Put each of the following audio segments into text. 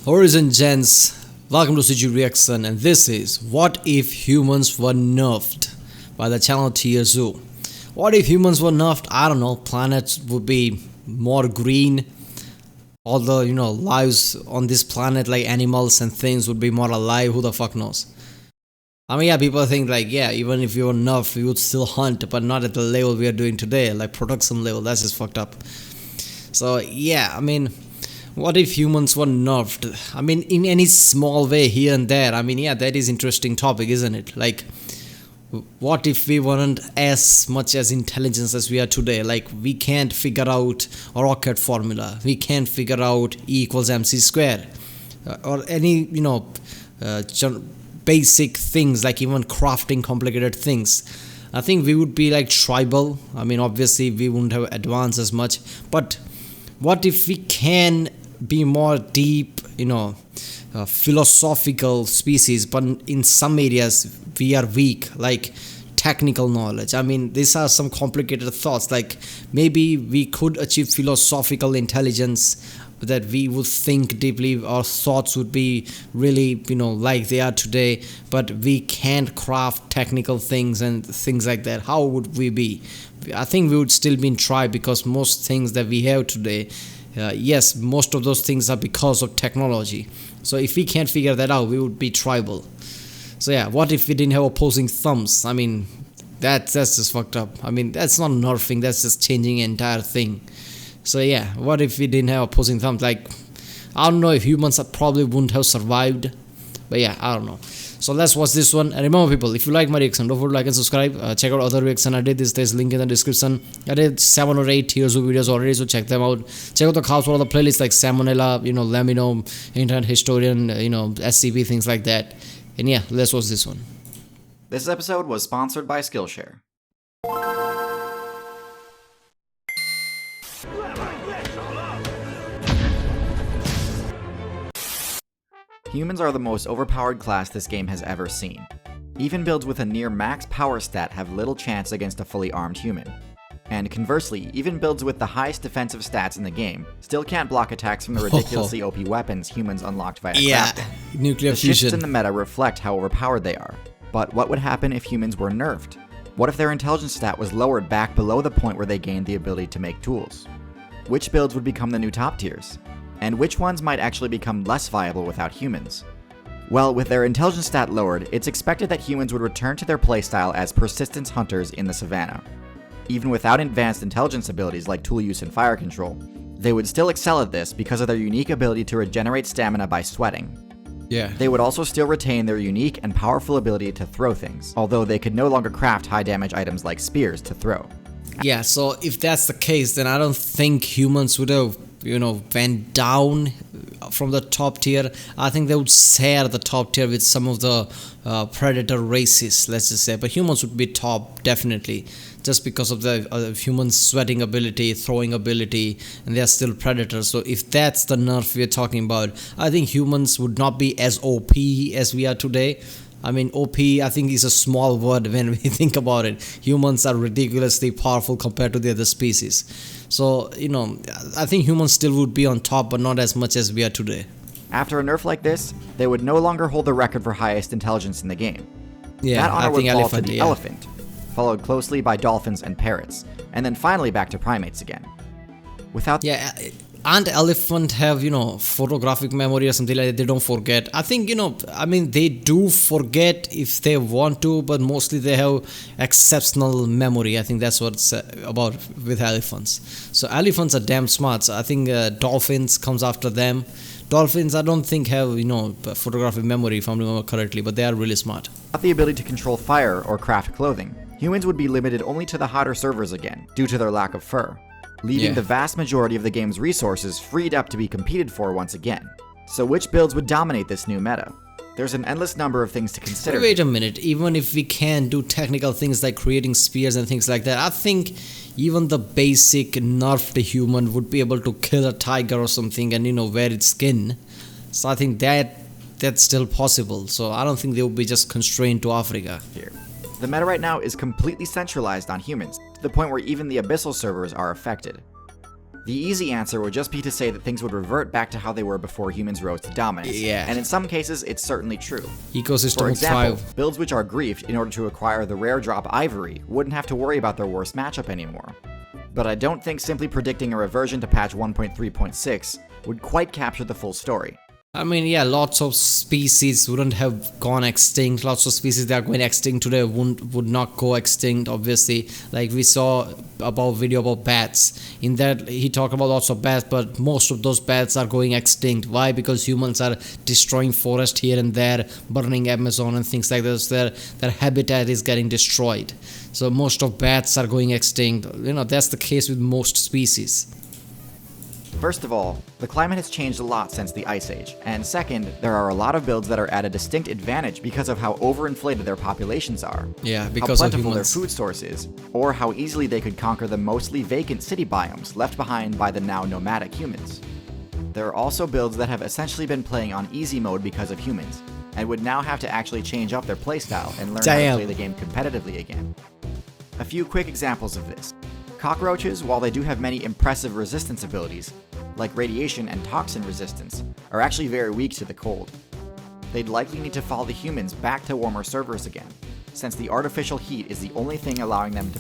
Horizon Gents, welcome to CG Reaction, and this is What If Humans Were Nerfed by the channel TierZoo. What if humans were nerfed? I don't know, planets would be more green, all the lives on this planet like animals and things would be more alive, who the fuck knows. I mean, yeah, people think like, yeah, even if you were nerfed, we would still hunt, but not at the level we are doing today, like production level. That's just fucked up. So yeah, I mean, what if humans were nerfed? I mean, in any small way here and there. I mean, yeah, that is interesting topic, isn't it? Like, what if we weren't as much as intelligence as we are today? Like, we can't figure out a rocket formula. We can't figure out E equals mc square, or any basic things like even crafting complicated things. I think we would be like tribal. I mean, obviously we wouldn't have advanced as much, but what if we can be more deep, philosophical species, but in some areas we are weak, like technical knowledge. I mean, these are some complicated thoughts, like maybe we could achieve philosophical intelligence, that we would think deeply, our thoughts would be really like they are today, but we can't craft technical things and things like that. How would we be? I think we would still be in tribe, because most things that we have today, yes, most of those things are because of technology. So if we can't figure that out, we would be tribal. So yeah, what if we didn't have opposing thumbs? I mean, that's just fucked up. I mean, that's not nerfing, that's just changing the entire thing. So yeah, what if we didn't have opposing thumbs? Like, I don't know if humans probably wouldn't have survived, but yeah, I don't know. So let's watch this one. And remember, people, if you like my reaction, don't forget to like and subscribe. Check out other reaction I did. There's link in the description. I did 7 or 8 TierZoo videos already, so check them out. Check out the cows for all the playlists like Salmonella, Lamino, Internet Historian, SCP, things like that. And yeah, let's watch this one. This episode was sponsored by Skillshare. Humans are the most overpowered class this game has ever seen. Even builds with a near max power stat have little chance against a fully armed human. And conversely, even builds with the highest defensive stats in the game still can't block attacks from the ridiculously OP weapons humans unlocked via crafting. Nuclear the fusion. Shifts in the meta reflect how overpowered they are. But what would happen if humans were nerfed? What if their intelligence stat was lowered back below the point where they gained the ability to make tools? Which builds would become the new top tiers? And which ones might actually become less viable without humans? Well, with their intelligence stat lowered, it's expected that humans would return to their playstyle as persistence hunters in the savannah. Even without advanced intelligence abilities like tool use and fire control, they would still excel at this because of their unique ability to regenerate stamina by sweating. Yeah. They would also still retain their unique and powerful ability to throw things, although they could no longer craft high damage items like spears to throw. Yeah, so if that's the case, then I don't think humans would have went down from the top tier. I think they would share the top tier with some of the predator races, let's just say, but humans would be top definitely, just because of the human sweating ability, throwing ability, and they are still predators. So if that's the nerf we're talking about, I think humans would not be as OP as we are today. I mean, OP, I think, is a small word when we think about it. Humans are ridiculously powerful compared to the other species. So, I think humans still would be on top, but not as much as we are today. After a nerf like this, they would no longer hold the record for highest intelligence in the game. Yeah, that honor I think would fall elephant, to the yeah. elephant, followed closely by dolphins and parrots, and then finally back to primates again. Without and elephant have photographic memory or something like that. They don't forget. I think they do forget if they want to, but mostly they have exceptional memory. I think that's what it's about with elephants. So elephants are damn smart. So I think dolphins comes after them. Dolphins, I don't think have photographic memory, if I remember correctly, but they are really smart. Without the ability to control fire or craft clothing, humans would be limited only to the hotter servers again due to their lack of fur, leaving the vast majority of the game's resources freed up to be competed for once again. So which builds would dominate this new meta? There's an endless number of things to consider. Wait a minute, even if we can do technical things like creating spears and things like that, I think even the basic nerfed human would be able to kill a tiger or something and wear its skin. So I think that's still possible. So I don't think they would be just constrained to Africa. Here. The meta right now is completely centralized on humans, to the point where even the abyssal servers are affected. The easy answer would just be to say that things would revert back to how they were before humans rose to dominance. Yeah. And in some cases, it's certainly true. Ecosystem For would example, thrive. builds which are griefed in order to acquire the rare drop ivory wouldn't have to worry about their worst matchup anymore. But I don't think simply predicting a reversion to patch 1.3.6 would quite capture the full story. I mean, yeah, lots of species wouldn't have gone extinct. Lots of species that are going extinct today would not go extinct, obviously. Like we saw about video about bats. In that, he talked about lots of bats, but most of those bats are going extinct. Why? Because humans are destroying forest here and there, burning Amazon and things like this. Their habitat is getting destroyed. So most of bats are going extinct. You know, that's the case with most species. First of all, the climate has changed a lot since the Ice Age, and second, there are a lot of builds that are at a distinct advantage because of how overinflated their populations are, Yeah, because how of plentiful their humans. food source is, or how easily they could conquer the mostly vacant city biomes left behind by the now nomadic humans. There are also builds that have essentially been playing on easy mode because of humans, and would now have to actually change up their playstyle and learn how Damn. to play the game competitively again. A few quick examples of this. Cockroaches, while they do have many impressive resistance abilities, like radiation and toxin resistance, are actually very weak to the cold. They'd likely need to follow the humans back to warmer servers again, since the artificial heat is the only thing allowing them to.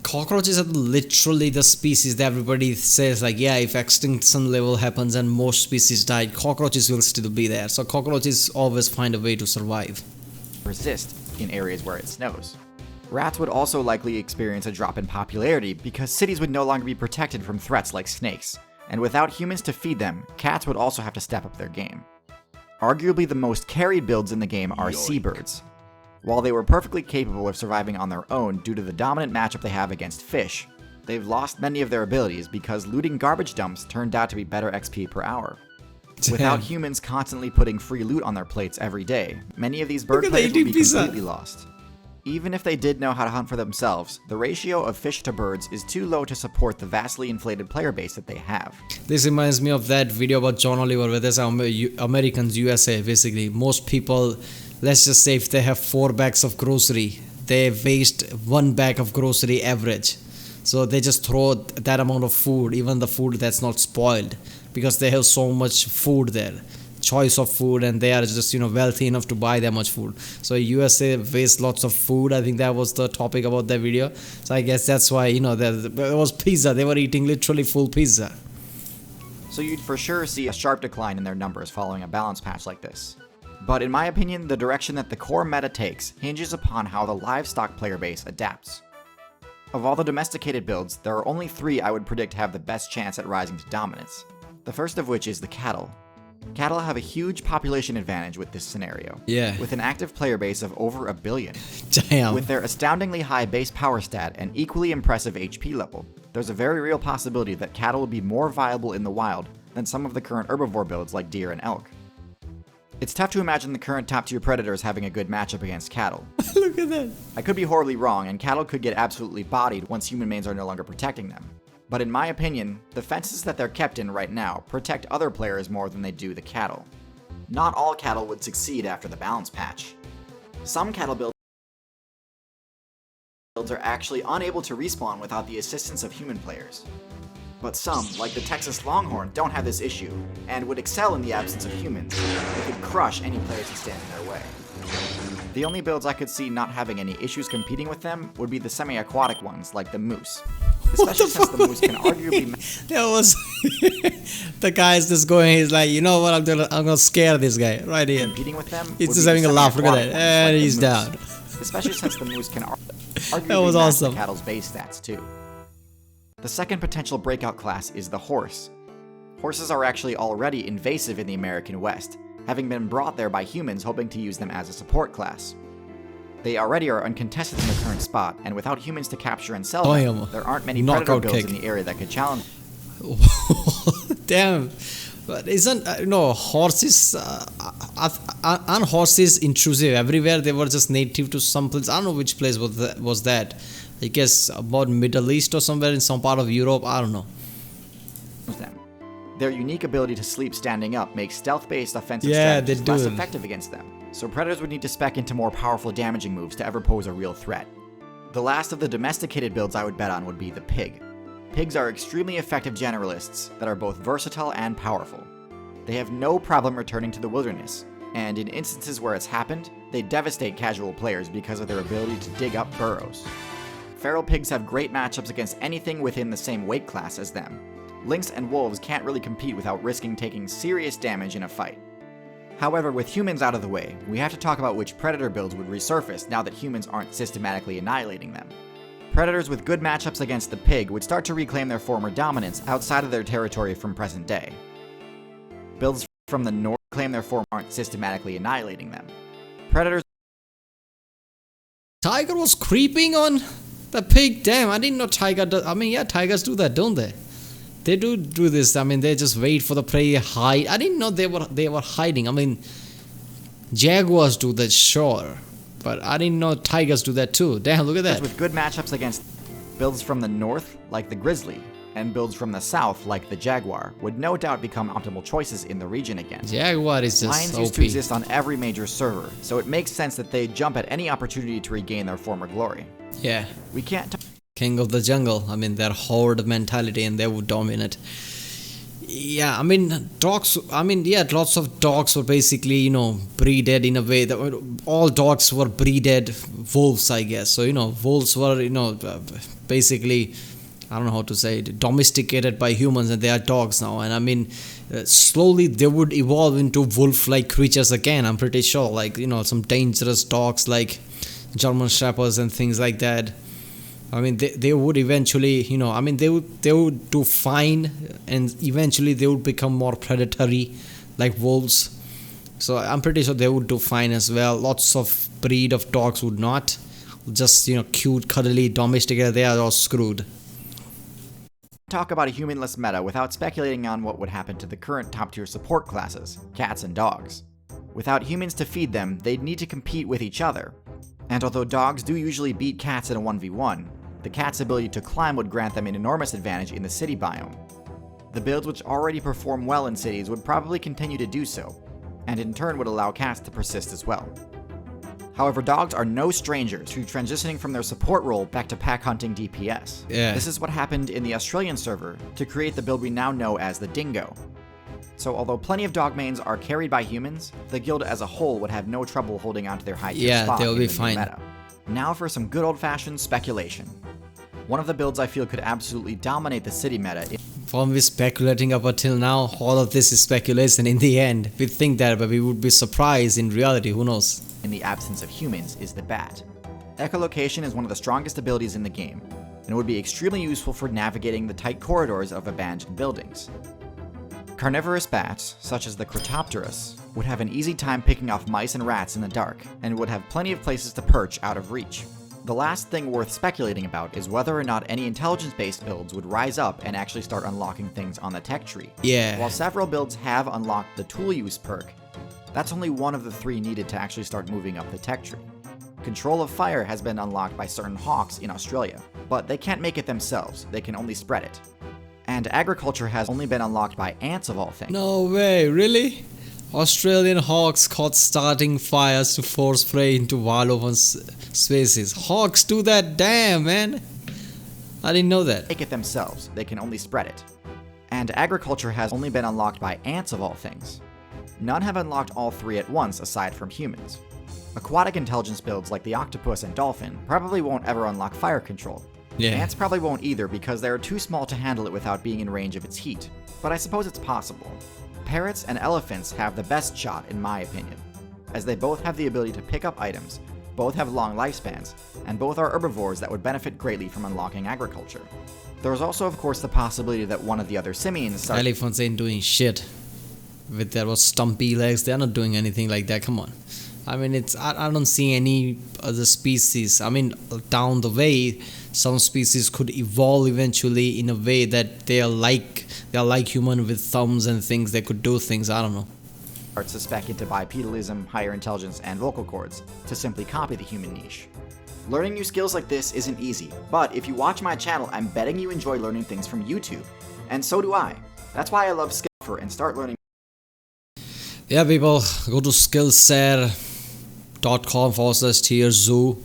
Cockroaches are literally the species that everybody says, like, yeah, if extinction level happens and most species died, cockroaches will still be there. So cockroaches always find a way to survive. Resist in areas where it snows. Rats would also likely experience a drop in popularity because cities would no longer be protected from threats like snakes, and without humans to feed them, cats would also have to step up their game. Arguably the most carried builds in the game are seabirds. While they were perfectly capable of surviving on their own due to the dominant matchup they have against fish, they've lost many of their abilities because looting garbage dumps turned out to be better XP per hour. Without humans constantly putting free loot on their plates every day, many of these bird at players the would be eating pizza. completely lost. Even if they did know how to hunt for themselves, the ratio of fish to birds is too low to support the vastly inflated player base that they have. This reminds me of that video about John Oliver where there's Americans, USA, basically. Most people, let's just say if they have 4 bags of grocery, they waste 1 bag of grocery average. So they just throw that amount of food, even the food that's not spoiled, because they have so much food there. Choice of food, and they are just, you know, wealthy enough to buy that much food. So USA wastes lots of food. I think that was the topic about that video. So I guess that's why, you know, there was pizza. They were eating literally full pizza. So you'd for sure see a sharp decline in their numbers following a balance patch like this. But in my opinion, the direction that the core meta takes hinges upon how the livestock player base adapts. Of all the domesticated builds, there are only 3 I would predict have the best chance at rising to dominance. The first of which is the cattle. Cattle have a huge population advantage with this scenario, Yeah. with an active player base of over 1 billion. Damn. With their astoundingly high base power stat and equally impressive HP level, there's a very real possibility that cattle will be more viable in the wild than some of the current herbivore builds like deer and elk. It's tough to imagine the current top tier predators having a good matchup against cattle. Look at that. I could be horribly wrong, and cattle could get absolutely bodied once human mains are no longer protecting them. But in my opinion, the fences that they're kept in right now protect other players more than they do the cattle. Not all cattle would succeed after the balance patch. Some cattle builds are actually unable to respawn without the assistance of human players. But some, like the Texas Longhorn, don't have this issue, and would excel in the absence of humans. They could crush any players that stand in their way. The only builds I could see not having any issues competing with them would be the semi-aquatic ones, like the moose. Especially since the moose can arguably... That was the guy's just going, he's like, you know what, I'm gonna scare this guy right here. competing with them He's would just be having the a laugh, look at semi-aquatic that, ones, and like the he's moose. down. Especially since the moose can arguably That was match awesome. the cattle's base stats too. The second potential breakout class is the horse. Horses are actually already invasive in the American West, having been brought there by humans hoping to use them as a support class. They already are uncontested in the current spot, and without humans to capture and sell them, Damn. there aren't many Knockout predator builds kick. in the area that could challenge. Damn. But isn't, horses, aren't horses intrusive everywhere? They were just native to some place. I don't know which place was that. I guess about Middle East or somewhere in some part of Europe. I don't know. them. Their unique ability to sleep standing up makes stealth-based offensive Yeah, they strategies less do. effective against them, so predators would need to spec into more powerful damaging moves to ever pose a real threat. The last of the domesticated builds I would bet on would be the pig. Pigs are extremely effective generalists that are both versatile and powerful. They have no problem returning to the wilderness, and in instances where it's happened, they devastate casual players because of their ability to dig up burrows. Feral pigs have great matchups against anything within the same weight class as them. Lynx and wolves can't really compete without risking taking serious damage in a fight. However, with humans out of the way, we have to talk about which predator builds would resurface now that humans aren't systematically annihilating them. Predators with good matchups against the pig would start to reclaim their former dominance outside of their territory from present day. Builds from the north claim their form aren't systematically annihilating them. Predators. Tiger was creeping on the pig. Damn, I didn't know tiger does. I mean, yeah, tigers do that, don't they? They do this. I mean, they just wait for the prey, hide. I didn't know they were hiding. I mean, jaguars do that, sure, but I didn't know tigers do that too. Damn, look at that. With good matchups against builds from the north, like the grizzly, and builds from the south, like the jaguar, would no doubt become optimal choices in the region again. Jaguar is just Lions OP. used to exist on every major server, so it makes sense that they jump at any opportunity to regain their former glory. Yeah. We can't King of the jungle. I mean, their horde mentality, and they would dominate. Yeah, I mean, dogs. I mean, yeah, lots of dogs were basically, breeded in a way that all dogs were breeded wolves, I guess. So, wolves were, basically, I don't know how to say it, domesticated by humans, and they are dogs now. And I mean, slowly they would evolve into wolf-like creatures again. I'm pretty sure, like, some dangerous dogs like German shepherds and things like that. I mean, they would eventually, they would do fine, and eventually they would become more predatory, like wolves. So I'm pretty sure they would do fine as well. Lots of breed of dogs would not. Just, cute, cuddly, domesticated, they are all screwed. Talk about a humanless meta without speculating on what would happen to the current top-tier support classes, cats and dogs. Without humans to feed them, they'd need to compete with each other. And although dogs do usually beat cats in a 1v1, the cat's ability to climb would grant them an enormous advantage in the city biome. The builds which already perform well in cities would probably continue to do so, and in turn would allow cats to persist as well. However, dogs are no strangers to transitioning from their support role back to pack hunting DPS. Yeah. This is what happened in the Australian server to create the build we now know as the Dingo. So although plenty of dog mains are carried by humans, the guild as a whole would have no trouble holding onto their high tier spot they'll in be the new fine. meta. Now for some good old-fashioned speculation. One of the builds I feel could absolutely dominate the city meta. From we speculating up until now, all of this is speculation. In the end, we think that, but we would be surprised in reality. Who knows? In the absence of humans is the bat. Echolocation is one of the strongest abilities in the game, and it would be extremely useful for navigating the tight corridors of abandoned buildings. Carnivorous bats, such as the Cretopterus, would have an easy time picking off mice and rats in the dark, and would have plenty of places to perch out of reach. The last thing worth speculating about is whether or not any intelligence-based builds would rise up and actually start unlocking things on the tech tree. Yeah. While several builds have unlocked the tool use perk, that's only one of the 3 needed to actually start moving up the tech tree. Control of fire has been unlocked by certain hawks in Australia, but they can't make it themselves, they can only spread it. And agriculture has only been unlocked by ants of all things. No way, really? Australian hawks caught starting fires to force prey into wide open spaces. Hawks do that? Damn, man. I didn't know that. Make it themselves, they can only spread it. And agriculture has only been unlocked by ants of all things. None have unlocked all 3 at once aside from humans. Aquatic intelligence builds like the octopus and dolphin probably won't ever unlock fire control. Yeah. Ants probably won't either because they are too small to handle it without being in range of its heat, but I suppose it's possible. Parrots and elephants have the best shot in my opinion, as they both have the ability to pick up items, both have long lifespans, and both are herbivores that would benefit greatly from unlocking agriculture. There is also of course the possibility that one of the other simians Elephants ain't doing shit. With their stumpy legs, they're not doing anything like that, come on. I mean, I don't see any other species. I mean, down the way, some species could evolve eventually in a way that they're like human with thumbs and things. They could do things. I don't know. starts to spec into bipedalism, higher intelligence, and vocal cords to simply copy the human niche. Learning new skills like this isn't easy, but if you watch my channel, I'm betting you enjoy learning things from YouTube. And so do I. That's why I love Skillfer and start learning. Yeah, people, go to skillshare.com/TierZoo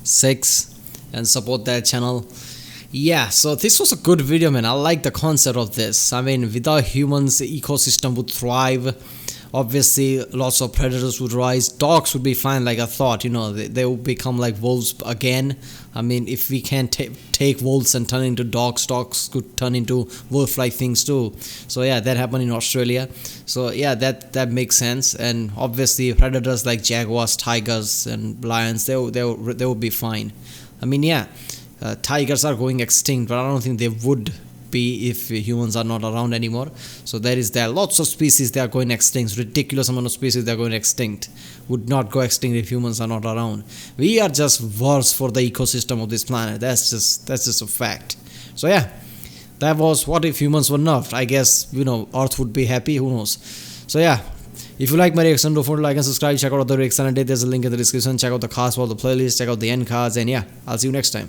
6 and support that channel. Yeah, so this was a good video, man. I like the concept of this. I mean, without humans, the ecosystem would thrive. Obviously, lots of predators would rise. Dogs would be fine, like I thought. They would become like wolves again. I mean, if we can take wolves and turn into dogs, dogs could turn into wolf-like things too. So yeah, that happened in Australia. So yeah, that makes sense. And obviously, predators like jaguars, tigers, and lions, they would be fine. I mean, yeah. Tigers are going extinct, but I don't think they would be if humans are not around anymore. So there is lots of species they are going extinct. Ridiculous amount of species they are going extinct. Would not go extinct if humans are not around. We are just worse for the ecosystem of this planet. That's just a fact. So yeah, that was what if humans were nerfed. I guess Earth would be happy. Who knows? So yeah. If you like my reaction, don't forget to like and subscribe. Check out other reaction. There's a link in the description. Check out the cards for the playlist. Check out the end cards. And yeah, I'll see you next time.